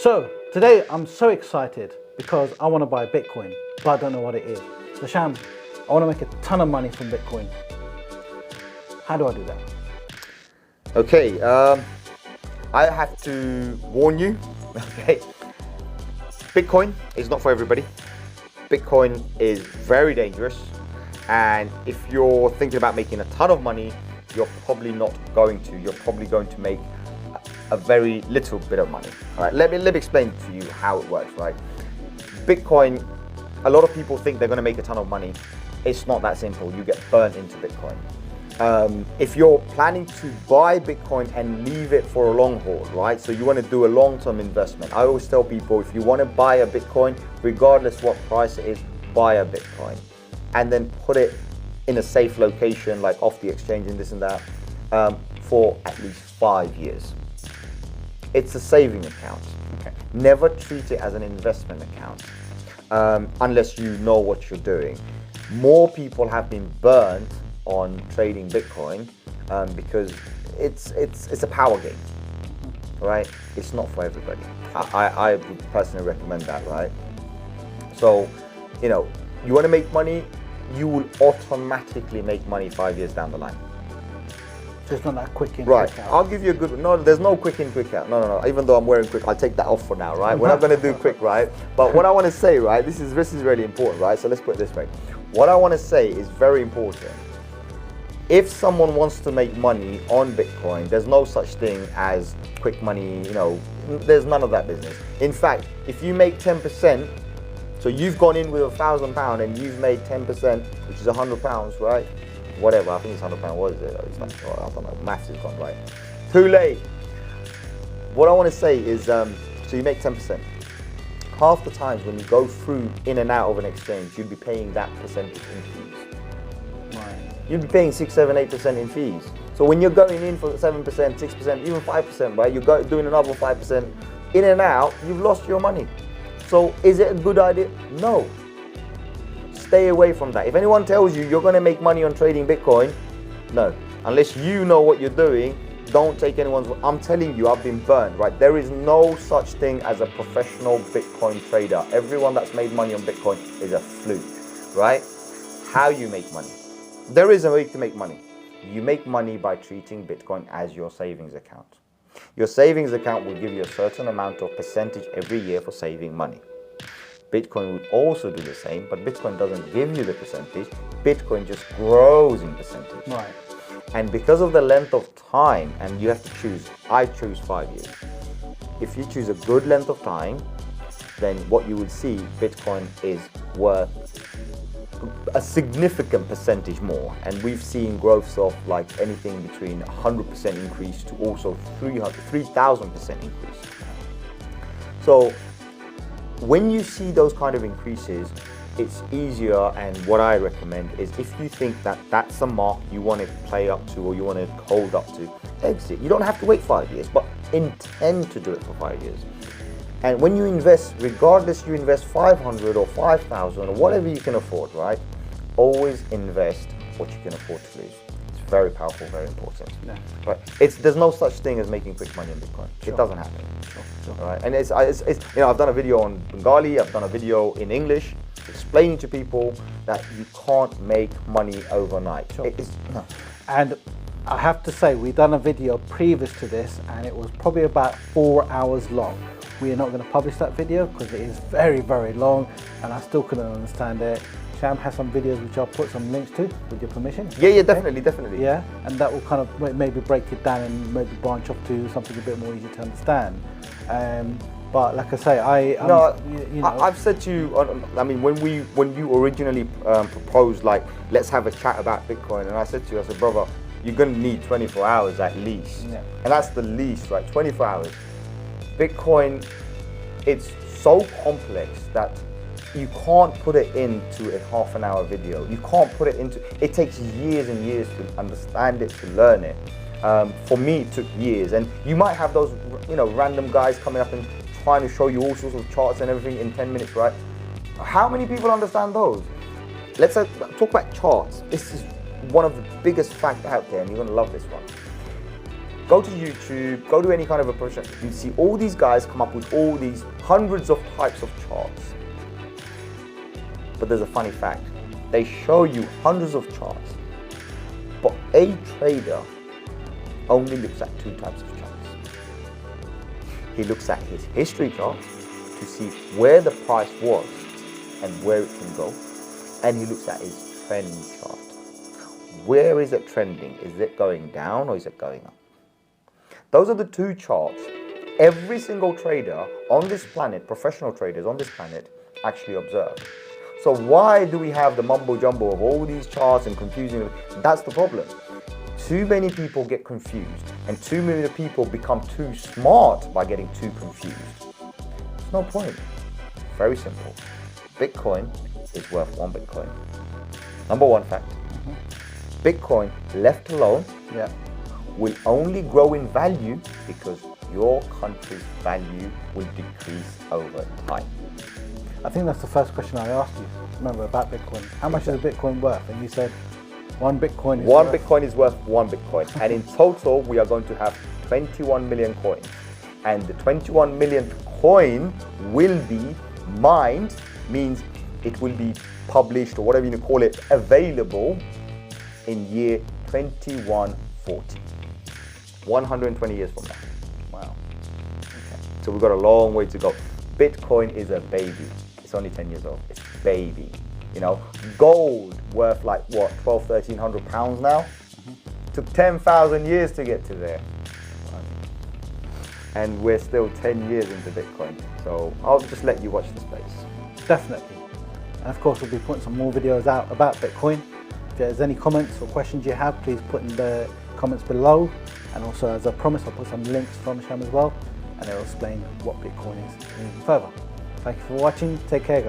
So today I'm so excited because I want to buy Bitcoin, but I don't know what it is. So Sham, I want to make a ton of money from Bitcoin. How do I do that? Okay, I have to warn you, okay, Bitcoin is not for everybody. Bitcoin is very dangerous, and if you're thinking about making a ton of money, you're probably not going to. You're probably going to make a very little bit of money. All right, let me explain to you how it works, right? Bitcoin, a lot of people think they're going to make a ton of money. It's not that simple. You get burnt into Bitcoin. If you're planning to buy Bitcoin and leave it for a long haul, right? So you want to do a long-term investment. I always tell people, if you want to buy a Bitcoin, regardless what price it is, buy a Bitcoin and then put it in a safe location, like off the exchange and this and that, for at least 5 years. It's a saving account. Okay. Never treat it as an investment account unless you know what you're doing. More people have been burned on trading Bitcoin because it's a power game, right? It's not for everybody. I would personally recommend that, right? So, you want to make money, you will automatically make money 5 years down the line. So it's not that quick in, right. quick out. I'll give you a good, no, there's no quick in, quick out. No. Even though I'm wearing quick, I'll take that off for now, right? We're not going to do quick, right? But what I want to say, right, this is really important, right? So let's put it this way. What I want to say is very important. If someone wants to make money on Bitcoin, there's no such thing as quick money, there's none of that business. In fact, if you make 10%, so you've gone in with £1,000 and you've made 10%, which is £100, right? Whatever, I think it's £100, what is it? It's like, I don't know, maths is gone, right? Too late. What I want to say is, so you make 10%. Half the times when you go through in and out of an exchange, you'd be paying that percentage in fees. Right. You'd be paying 6, 7, 8% in fees. So when you're going in for 7%, 6%, even 5%, right? You're doing another 5%, in and out, you've lost your money. So is it a good idea? No. Stay away from that. If anyone tells you you're going to make money on trading Bitcoin, no. Unless you know what you're doing, don't take anyone's word. I'm telling you, I've been burned, right? There is no such thing as a professional Bitcoin trader. Everyone that's made money on Bitcoin is a fluke, right? How you make money? There is a way to make money. You make money by treating Bitcoin as your savings account. Your savings account will give you a certain amount of percentage every year for saving money. Bitcoin would also do the same, but Bitcoin doesn't give you the percentage. Bitcoin just grows in percentage. Right. And because of the length of time, and you have to choose, I choose 5 years. If you choose a good length of time, then what you will see, Bitcoin is worth a significant percentage more. And we've seen growths of like anything between 100% increase to also 3,000% increase. So when you see those kind of increases, it's easier, and what I recommend is if you think that that's a mark you want to play up to or you want to hold up to, exit. You don't have to wait 5 years, but intend to do it for 5 years. And when you invest, regardless you invest 500 or 5,000 or whatever you can afford, right? Always invest what you can afford to lose. It's very powerful, very important. Yeah. Right? There's no such thing as making quick money on Bitcoin. Sure. It doesn't happen. Sure. All right? And it's I've done a video on Bengali, I've done a video in English, explaining to people that you can't make money overnight. Sure. No. And I have to say, we've done a video previous to this and it was probably about 4 hours long. We are not going to publish that video because it is very, very long and I still couldn't understand it. Sham has some videos which I'll put some links to with your permission. Yeah, okay? Definitely. Yeah, and that will kind of maybe break it down and maybe branch off to something a bit more easy to understand. But like I say, I've said to you, I mean, when you originally proposed, like, let's have a chat about Bitcoin, and I said to you, I said, brother, you're going to need 24 hours at least. Yeah. And that's the least, right? 24 hours. Bitcoin, it's so complex that you can't put it into a half-an-hour video. You can't put it into, it takes years and years to understand it, to learn it. For me, it took years. And you might have those, random guys coming up and trying to show you all sorts of charts and everything in 10 minutes, right? How many people understand those? Let's talk about charts. This is one of the biggest facts out there, and you're gonna love this one. Go to YouTube, go to any kind of a project. You see all these guys come up with all these hundreds of types of charts. But there's a funny fact. They show you hundreds of charts, but a trader only looks at 2 types of charts. He looks at his history chart to see where the price was and where it can go. And he looks at his trend chart. Where is it trending? Is it going down or is it going up? Those are the 2 charts every single trader on this planet, professional traders on this planet, actually observe. So why do we have the mumbo jumbo of all these charts and confusing? That's the problem. Too many people get confused, and too many people become too smart by getting too confused. There's no point. Very simple. Bitcoin is worth 1 Bitcoin. Number 1 fact. Bitcoin left alone will only grow in value because your country's value will decrease over time. I think that's the first question I asked you, remember, about Bitcoin. How much is a Bitcoin worth? And you said 1 Bitcoin is worth... Bitcoin is worth 1 Bitcoin. And in total, we are going to have 21 million coins. And the 21 millionth coin will be mined, means it will be published, or whatever you call it, available in year 2140. 120 years from now. Wow. Okay. So we've got a long way to go. Bitcoin is a baby. It's only 10 years old. It's a baby. You know, gold worth like what, 1,200, 1,300 pounds now? Took 10,000 years to get to there. And we're still 10 years into Bitcoin. So I'll just let you watch the space. Definitely. And of course, we'll be putting some more videos out about Bitcoin. If there's any comments or questions you have, please put in the comments below. And also, as I promised, I'll put some links from Sham as well, and it'll explain what Bitcoin is even further. Thank you for watching. Take care, guys.